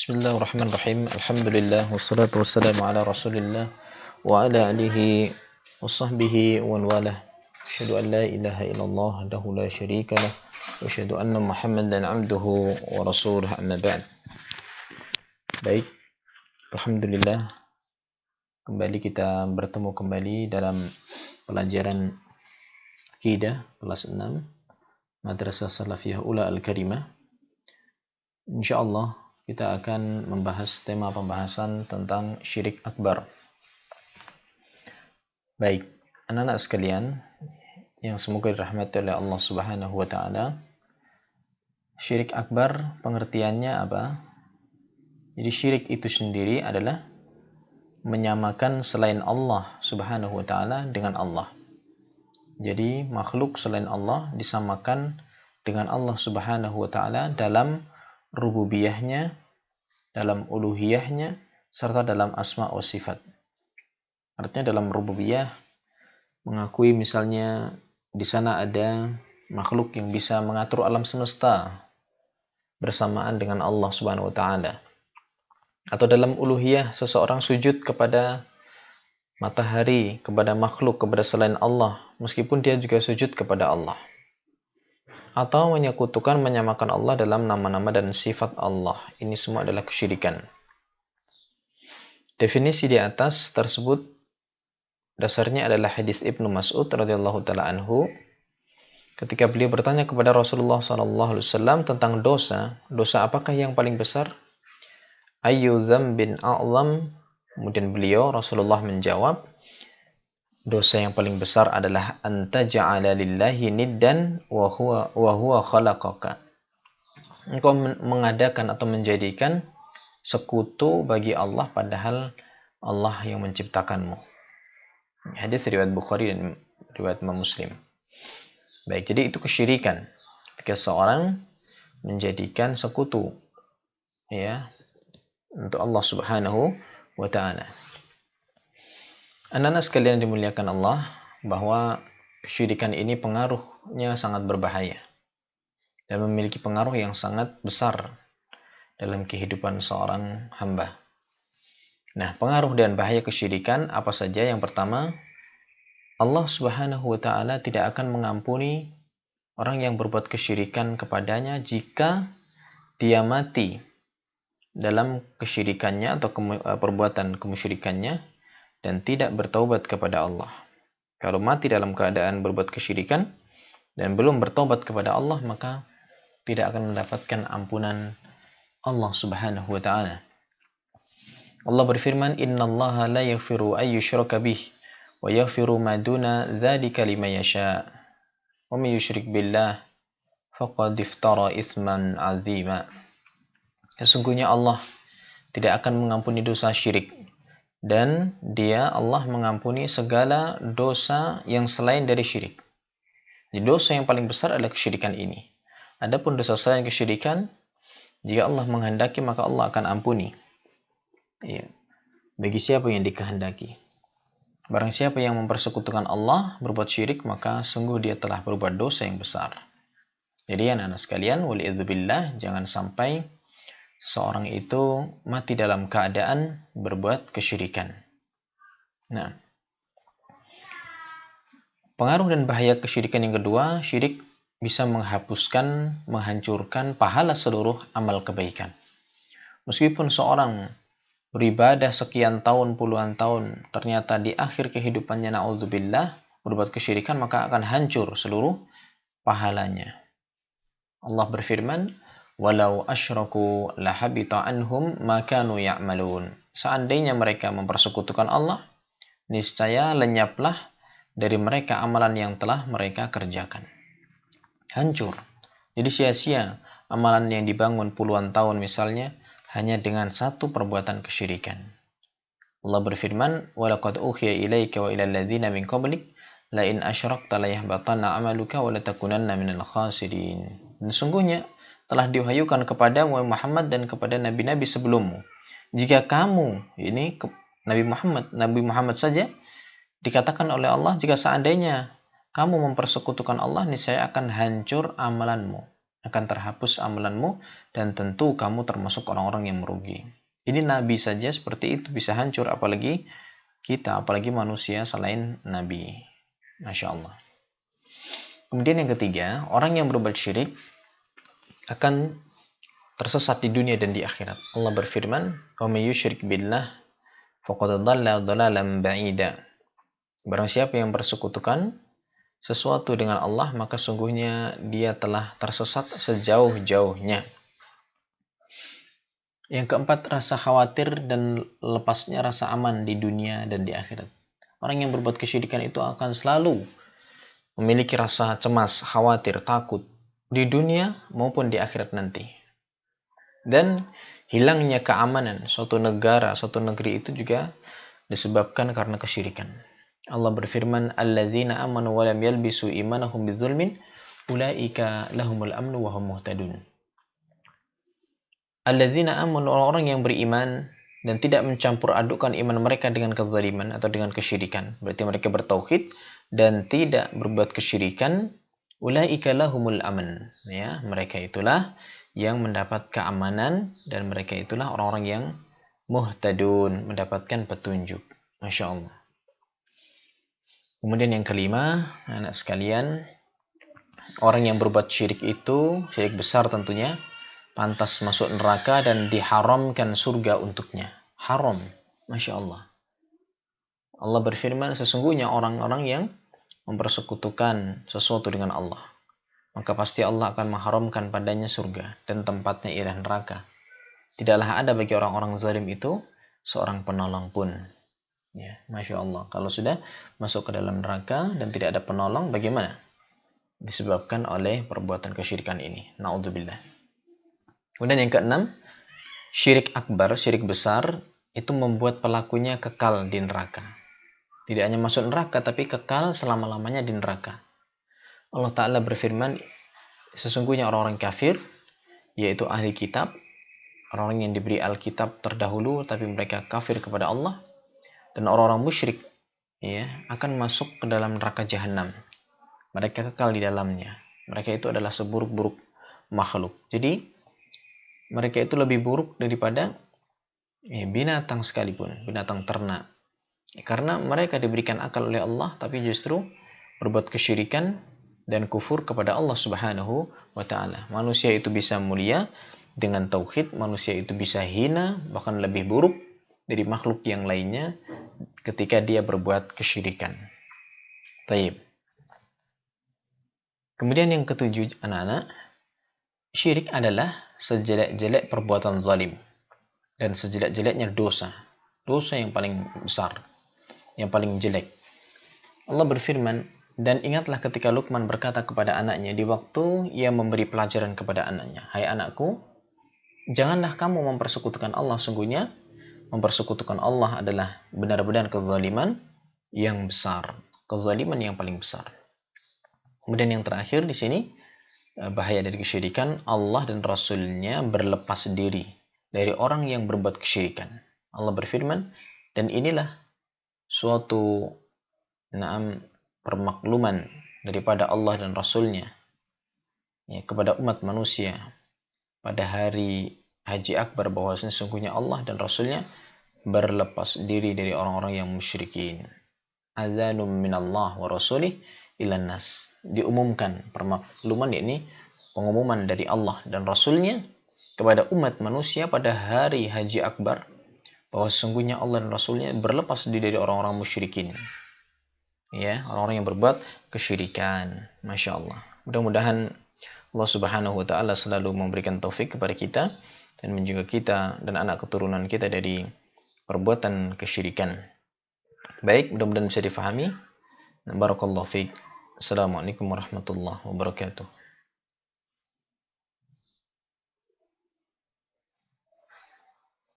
Bismillahirrahmanirrahim. Alhamdulillah wassalatu wassalamu ala Rasulillah wa ala alihi wa sahbihi wa walah. Asyhadu an la ilaha illallah wahdahu la syarika lah wa asyhadu anna Muhammadan abduhu wa rasuluh, amma ba'd. Baik, alhamdulillah kembali kita bertemu kembali dalam pelajaran akidah kelas 6 Madrasah Salafiyah Ula Al-Karimah. Insyaallah kita akan membahas tema pembahasan tentang syirik akbar. Baik, anak-anak sekalian yang semoga dirahmati oleh Allah Subhanahu wa taala. Syirik akbar pengertiannya apa? Jadi syirik itu sendiri adalah menyamakan selain Allah Subhanahu wa taala dengan Allah. Jadi makhluk selain Allah disamakan dengan Allah Subhanahu wa taala dalam rububiyahnya, dalam uluhiyahnya, serta dalam asma wa sifat. Artinya dalam rububiyah mengakui misalnya di sana ada makhluk yang bisa mengatur alam semesta bersamaan dengan Allah Subhanahu wa taala. Atau dalam uluhiyah seseorang sujud kepada matahari, kepada makhluk, kepada selain Allah, meskipun dia juga sujud kepada Allah. Atau menyekutukan, menyamakan Allah dalam nama-nama dan sifat Allah. Ini semua adalah kesyirikan. Definisi di atas tersebut dasarnya adalah hadis Ibnu Mas'ud radhiyallahu taala anhu ketika beliau bertanya kepada Rasulullah sallallahu alaihi wasallam tentang dosa apakah yang paling besar? Ayyu dzambin a'zam? Kemudian beliau Rasulullah menjawab, dosa yang paling besar adalah anta ja'ala lillahi niddan wa huwa khalaqaka. Engkau mengadakan atau menjadikan sekutu bagi Allah padahal Allah yang menciptakanmu. Hadis riwayat Bukhari dan riwayat Muslim. Baik, jadi itu kesyirikan. Ketika seorang menjadikan sekutu ya untuk Allah Subhanahu wa taala. Anak-anak sekalian dimuliakan Allah, bahwa kesyirikan ini pengaruhnya sangat berbahaya dan memiliki pengaruh yang sangat besar dalam kehidupan seorang hamba. Nah, pengaruh dan bahaya kesyirikan apa saja? Yang pertama, Allah Subhanahu wa taala tidak akan mengampuni orang yang berbuat kesyirikan kepadanya jika dia mati dalam kesyirikannya atau perbuatan kemusyrikannya dan tidak bertaubat kepada Allah. Kalau mati dalam keadaan berbuat kesyirikan dan belum bertaubat kepada Allah, maka tidak akan mendapatkan ampunan Allah Subhanahu wa taala. Allah berfirman, "Innallaha la yaghfiru ay yushraka bih wa yaghfiru ma duna dzalika liman yasha. Wa may yusyrik billah faqad iftara itsman 'azima." Sesungguhnya Allah tidak akan mengampuni dosa syirik, dan Allah mengampuni segala dosa yang selain dari syirik. Jadi dosa yang paling besar adalah kesyirikan ini. Adapun dosa selain kesyirikan, jika Allah menghendaki maka Allah akan ampuni. Ya. Bagi siapa yang dikehendaki. Barang siapa yang mempersekutukan Allah, berbuat syirik, maka sungguh dia telah berbuat dosa yang besar. Jadi anak-anak sekalian, waliyadzubillah, jangan sampai seorang itu mati dalam keadaan berbuat kesyirikan. Nah, pengaruh dan bahaya kesyirikan yang kedua, syirik bisa menghapuskan, menghancurkan pahala seluruh amal kebaikan. Meskipun seorang beribadah sekian tahun, puluhan tahun, ternyata di akhir kehidupannya na'udzubillah berbuat kesyirikan, maka akan hancur seluruh pahalanya. Allah berfirman, walau asyraku lahabita anhum ma kanu ya'malun. Seandainya mereka mempersekutukan Allah, niscaya lenyaplah dari mereka amalan yang telah mereka kerjakan. Hancur. Jadi sia-sia amalan yang dibangun puluhan tahun misalnya hanya dengan satu perbuatan kesyirikan. Allah berfirman, walaqad uhiya ilaika wa ilal ladzina min qablik la in asyrakta la yahbatanna 'amaluka wa la takunanna minal khasirin. Dan sungguhnya telah diwahyukan kepada Muhammad dan kepada nabi-nabi sebelummu. Jika kamu, ini Nabi Muhammad saja dikatakan oleh Allah, jika seandainya kamu mempersekutukan Allah, niscaya akan hancur amalanmu. akan terhapus amalanmu, dan tentu kamu termasuk orang-orang yang merugi. Ini Nabi saja seperti itu bisa hancur, apalagi kita, apalagi manusia selain Nabi. Masya Allah. Kemudian yang ketiga, orang yang berbuat syirik akan tersesat di dunia dan di akhirat. Allah berfirman, "Wa may yusyrik billah faqad dhalla dhalalan ba'ida." Barang siapa yang bersekutukan sesuatu dengan Allah, maka sungguhnya dia telah tersesat sejauh-jauhnya. Yang keempat, rasa khawatir dan lepasnya rasa aman di dunia dan di akhirat. Orang yang berbuat kesyirikan itu akan selalu memiliki rasa cemas, khawatir, takut di dunia maupun di akhirat nanti. Dan hilangnya keamanan suatu negara, suatu negeri itu juga disebabkan karena kesyirikan. Allah berfirman, "Alladzina amanu wa lam yalbisu imanahum bidzulmin, ulaika lahumul amnu wa hum muhtadun." Alladzina amanu, orang yang beriman dan tidak mencampur adukkan iman mereka dengan kezaliman atau dengan kesyirikan. Berarti mereka bertauhid dan tidak berbuat kesyirikan. Ulaika lahumul aman. Ya, mereka itulah yang mendapat keamanan dan mereka itulah orang-orang yang muhtadun, mendapatkan petunjuk. Masya Allah. Kemudian yang kelima, anak sekalian, orang yang berbuat syirik itu, syirik besar tentunya, pantas masuk neraka dan diharamkan surga untuknya. Haram. Masya Allah. Allah berfirman, sesungguhnya orang-orang yang mempersekutukan sesuatu dengan Allah, maka pasti Allah akan mengharamkan padanya surga dan tempatnya ialah neraka. Tidaklah ada bagi orang-orang zalim itu seorang penolong pun. Ya, Masya Allah. Kalau sudah masuk ke dalam neraka dan tidak ada penolong, bagaimana? Disebabkan oleh perbuatan kesyirikan ini. Na'udzubillah. Kemudian yang keenam, syirik akbar, syirik besar, itu membuat pelakunya kekal di neraka. Tidak hanya masuk neraka, tapi kekal selama-lamanya di neraka. Allah Ta'ala berfirman, sesungguhnya orang-orang kafir, yaitu ahli kitab, orang-orang yang diberi Alkitab terdahulu, tapi mereka kafir kepada Allah, dan orang-orang musyrik, ya, akan masuk ke dalam neraka jahanam. Mereka kekal di dalamnya. Mereka itu adalah seburuk-buruk makhluk. Jadi, mereka itu lebih buruk daripada binatang sekalipun, binatang ternak. Karena mereka diberikan akal oleh Allah, tapi justru berbuat kesyirikan dan kufur kepada Allah Subhanahu wa Ta'ala. Manusia itu bisa mulia dengan tauhid, manusia itu bisa hina, bahkan lebih buruk dari makhluk yang lainnya ketika dia berbuat kesyirikan. Taib. Kemudian yang ketujuh, anak-anak, syirik adalah sejelek-jelek perbuatan zalim dan sejelek-jeleknya dosa. Dosa yang paling besar, yang paling jelek. Allah berfirman, dan ingatlah ketika Luqman berkata kepada anaknya di waktu ia memberi pelajaran kepada anaknya, "Hai anakku, janganlah kamu mempersekutukan Allah. Sungguhnya mempersekutukan Allah adalah benar-benar kezaliman yang besar, kezaliman yang paling besar." Kemudian yang terakhir di sini, bahaya dari kesyirikan, Allah dan Rasul-Nya berlepas diri dari orang yang berbuat kesyirikan. Allah berfirman, dan inilah suatu permakluman daripada Allah dan Rasul-Nya kepada umat manusia pada hari Haji Akbar, bahwasanya sesungguhnya Allah dan Rasul-Nya berlepas diri dari orang-orang yang musyrikin. Adzanum minallah wa rasulih ilan nas. Diumumkan permakluman, ini pengumuman dari Allah dan Rasul-Nya kepada umat manusia pada hari Haji Akbar, bahwa sesungguhnya Allah dan Rasul-Nya berlepas diri dari orang-orang musyrikin. Ya, orang-orang yang berbuat kesyirikan. Masya Allah. Mudah-mudahan Allah Subhanahu wa Ta'ala selalu memberikan taufik kepada kita dan menjaga kita dan anak keturunan kita dari perbuatan kesyirikan. Baik, mudah-mudahan bisa difahami. Barakallahu fiik. Assalamualaikum warahmatullahi wabarakatuh.